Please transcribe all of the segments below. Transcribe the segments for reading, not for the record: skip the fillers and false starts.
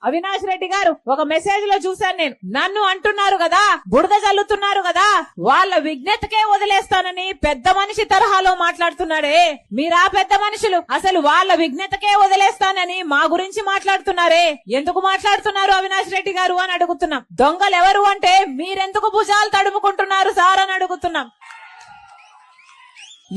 అవినాష్ రెడ్డి గారు ఒక మెసేజ్ లో చూశాను నేను. నన్ను అంటున్నారు కదా, బురద చల్లుతున్నారు కదా, వాళ్ళ విజ్ఞతకే వదిలేస్తానని పెద్ద మనిషి తరహాలో మాట్లాడుతున్నాడే. మీరా పెద్ద మనుషులు అసలు వాళ్ళ విజ్ఞతకే వదిలేస్తానని మా గురించి మాట్లాడుతున్నారే. ఎందుకు మాట్లాడుతున్నారు అవినాష్ రెడ్డి గారు అని అడుగుతున్నాం. దొంగలు ఎవరు అంటే మీరెందుకు భుజాలు తడుముకుంటున్నారు సార్ అని అడుగుతున్నాం.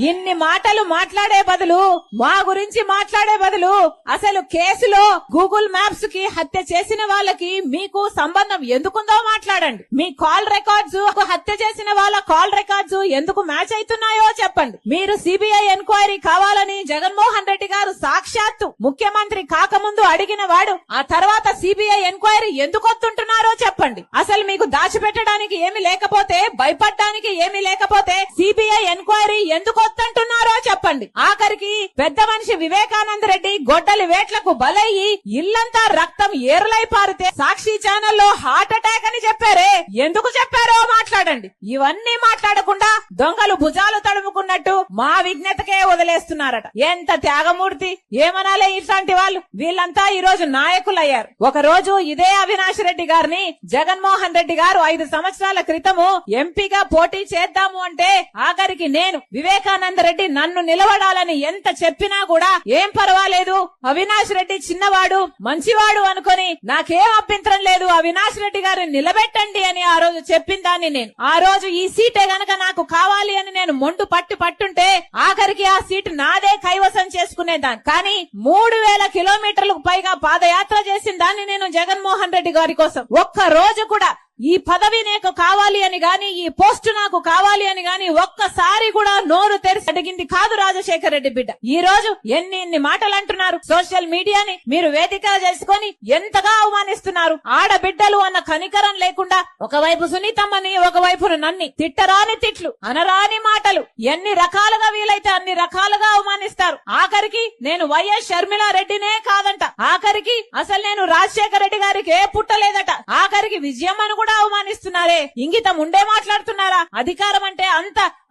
ఇన్ని మాటలు మాట్లాడే బదులు, మా గురించి మాట్లాడే బదులు అసలు కేసులో గూగుల్ మ్యాప్స్ కి హత్య చేసిన వాళ్ళకి మీకు సంబంధం ఎందుకుందో మాట్లాడండి. మీ కాల్ రికార్డ్స్, హత్య చేసిన వాళ్ళ కాల్ రికార్డ్స్ ఎందుకు మ్యాచ్ అవుతున్నాయో చెప్పండి. మీరు సిబిఐ ఎంక్వైరీ కావాలని జగన్మోహన్ రెడ్డి గారు సాక్షాత్తు ముఖ్యమంత్రి కాకముందు అడిగిన వాడు, ఆ తర్వాత సిబిఐ ఎంక్వైరీ ఎందుకు వస్తుంటున్నారో చెప్పండి. అసలు మీకు దాచిపెట్టడానికి ఏమి లేకపోతే, భయపడడానికి ఏమి లేకపోతే సిబిఐ ఎంక్వైరీ ఎందుకు వస్తుంటున్నారో చెప్పండి. ఆఖరికి పెద్ద మనిషి వివేకానంద రెడ్డి గొడ్డలి వేట్లకు బలయ్యి ఇల్లంతా రక్తం ఏరులై పారితే సాక్షి ఛానల్లో హార్ట్ అటాక్ అని చెప్పారే, ఎందుకు చెప్పారో మాట్లాడండి. ఇవన్నీ మాట్లాడకుండా దొంగలు భుజాలు తడుముకున్నట్టు మా విజ్ఞతకే వదిలేస్తున్నారట. ఎంత త్యాగమూర్తి, ఏమనాలే ఇట్లాంటి వాళ్ళు. వీళ్ళంతా ఈ రోజు నాయకులయ్యారు. ఒక రోజు ఇదే అవినాష్ రెడ్డి గారిని జగన్మోహన్ రెడ్డి గారు 5 సంవత్సరాల క్రితము ఎంపీగా పోటీ చేద్దాము అంటే ఆఖరికి నేను వివేకానంద రెడ్డి నన్ను నిలబడాలని ఎంత చెప్పినా కూడా ఏం పర్వాలేదు, అవినాష్ రెడ్డి చిన్నవాడు మంచివాడు అనుకొని నాకేం అభ్యంతరం లేదు, అవినాష్ రెడ్డి గారిని నిలబెట్టండి అని ఆ రోజు చెప్పిన దాన్ని నేను. ఆ రోజు ఈ సీటే గనక నాకు కావాలి అని నేను మొండు పట్టుంటే ఆఖరికి ఆ సీటు నాదే కైవసం చేసుకునేదాన్ని. కానీ 3000 కిలోమీటర్లకు పైగా పాదయాత్ర చేసిన దాన్ని నేను జగన్మోహన్ రెడ్డి గారి కోసం. ఒక్క రోజు కూడా ఈ పదవి నాకు కావాలి అని గాని, ఈ పోస్టు నాకు కావాలి అని గాని ఒక్కసారి కూడా నోరు తెరిచి అడిగింది కాదు రాజశేఖర్ రెడ్డి బిడ్డ. ఈ రోజు ఎన్ని మాటలు అంటున్నారు. సోషల్ మీడియాని మీరు వేదిక చేసుకొని ఎంతగా అవమానిస్తున్నారు. ఆడబిడ్డలు అన్న కనికరం లేకుండా ఒకవైపు సునీతమ్మని, ఒకవైపు నన్ని తిట్టరాని తిట్లు, అనరాని మాటలు, ఎన్ని రకాలుగా వీలైతే అన్ని రకాలుగా అవమానిస్తారు. ఆఖరికి నేను వైఎస్ షర్మిలా రెడ్డినే కాదంట, ఆఖరికి అసలు నేను రాజశేఖర్ రెడ్డి గారికి ఏ పుట్టలేదట, ఆఖరికి విజయమ్మను కూడా అవమానిస్తున్నారే. ఇంగితం ఉండే మాట్లాడుతున్నారా? అధికారం అంటే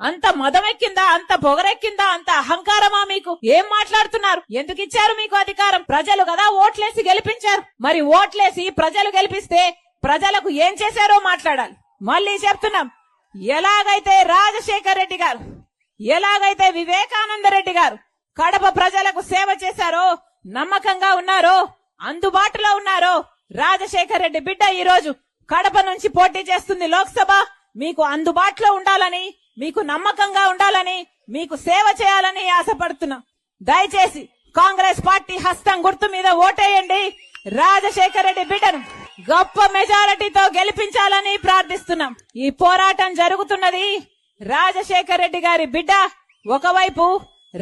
అంత మదమెక్కిందా, అంత పొగరెక్కిందా, అంత అహంకారమా మీకు? ఏం మాట్లాడుతున్నారు? ఎందుకు ఇచ్చారు మీకు అధికారం? ప్రజలు కదా ఓట్లేసి గెలిపించారు. మరి ఓట్లేసి ప్రజలు గెలిపిస్తే ప్రజలకు ఏం చేశారో మాట్లాడాలి. మళ్ళీ చెప్తున్నాం, ఎలాగైతే రాజశేఖర్ రెడ్డి గారు, ఎలాగైతే వివేకానంద రెడ్డి గారు కడప ప్రజలకు సేవ చేశారో, నమ్మకంగా ఉన్నారో, అందుబాటులో ఉన్నారో, రాజశేఖర్ రెడ్డి బిడ్డ ఈ రోజు కడప నుంచి పోటీ చేస్తుంది లోక్సభ. మీకు అందుబాటులో ఉండాలని, మీకు నమ్మకంగా ఉండాలని, మీకు సేవ చేయాలని ఆశపడుతున్నాం. దయచేసి కాంగ్రెస్ పార్టీ హస్తం గుర్తు మీద ఓటేయండి. రాజశేఖర్ రెడ్డి బిడ్డను గొప్ప మెజారిటీతో గెలిపించాలని ప్రార్థిస్తున్నాం. ఈ పోరాటం జరుగుతున్నది రాజశేఖర్ రెడ్డి గారి బిడ్డ ఒకవైపు,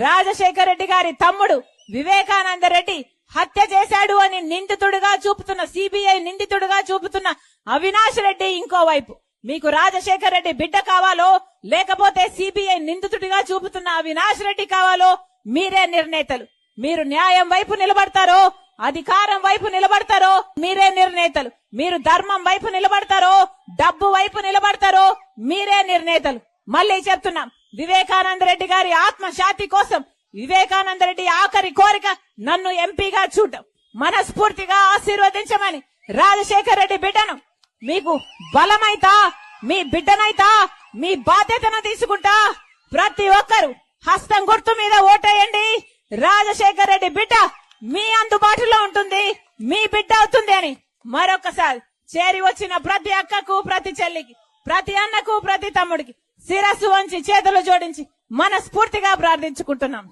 రాజశేఖర్ రెడ్డి గారి తమ్ముడు వివేకానంద రెడ్డి హత్య చేశాడు అని నిందితుడిగా చూపుతున్న, సిబిఐ నిందితుడిగా చూపుతున్న అవినాష్ రెడ్డి ఇంకోవైపు. మీకు రాజశేఖర్ రెడ్డి బిడ్డ కావాలో లేకపోతే సిబిఐ నిందితుడిగా చూపుతున్న అవినాష్ రెడ్డి కావాలో మీరే నిర్ణేతలు. మీరు న్యాయం వైపు నిలబడతారో, అధికారం వైపు నిలబడతారో మీరే నిర్ణేతలు. మీరు ధర్మం వైపు నిలబడతారో, డబ్బు వైపు నిలబడతారో మీరే నిర్ణేతలు. మళ్ళీ చెప్తున్నాం, వివేకానంద రెడ్డి గారి ఆత్మశాంతి కోసం వివేకానంద రెడ్డి ఆఖరి కోరిక నన్ను ఎంపీగా చూడటం. మనస్ఫూర్తిగా ఆశీర్వదించమని రాజశేఖర్ రెడ్డి బిడ్డను మీకు బలమైతా, మీ బిడ్డనైతా, మీ బాధ్యతను తీసుకుంటా. ప్రతి ఒక్కరు హస్తం గుర్తు మీద ఓటేయండి. రాజశేఖర్ రెడ్డి బిడ్డ మీ అందుబాటులో ఉంటుంది, మీ బిడ్డ అవుతుంది అని మరొకసారి చేరి వచ్చిన ప్రతి అక్కకు, ప్రతి చెల్లికి, ప్రతి అన్నకు, ప్రతి తమ్ముడికి శిరస్సు వంచి చేతులు జోడించి మనస్ఫూర్తిగా ప్రార్థించుకుంటున్నాం.